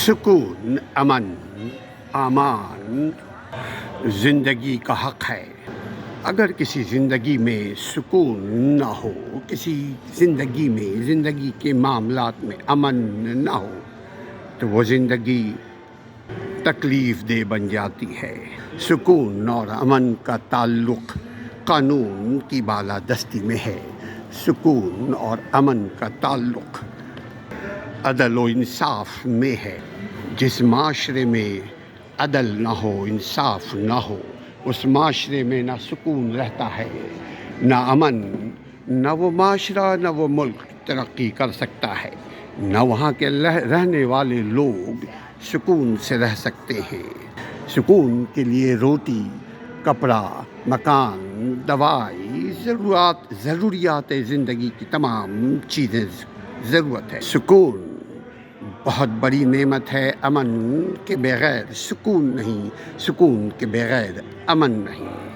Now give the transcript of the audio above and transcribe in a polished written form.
سکون، امن، امان زندگی کا حق ہے۔ اگر کسی زندگی میں سکون نہ ہو، کسی زندگی کے معاملات میں امن نہ ہو، تو وہ زندگی تکلیف دہ بن جاتی ہے۔ سکون اور امن کا تعلق قانون کی بالادستی میں ہے۔ سکون اور امن کا تعلق عدل و انصاف میں ہے۔ جس معاشرے میں عدل نہ ہو، انصاف نہ ہو، اس معاشرے میں نہ سکون رہتا ہے، نہ امن، نہ وہ معاشرہ نہ وہ ملک ترقی کر سکتا ہے، نہ وہاں کے رہنے والے لوگ سکون سے رہ سکتے ہیں۔ سکون کے لیے روٹی، کپڑا، مکان، دوائی، ضروریات زندگی کی تمام چیزیں ضرورت ہے۔ سکون بہت بڑی نعمت ہے۔ امن کے بغیر سکون نہیں، سکون کے بغیر امن نہیں۔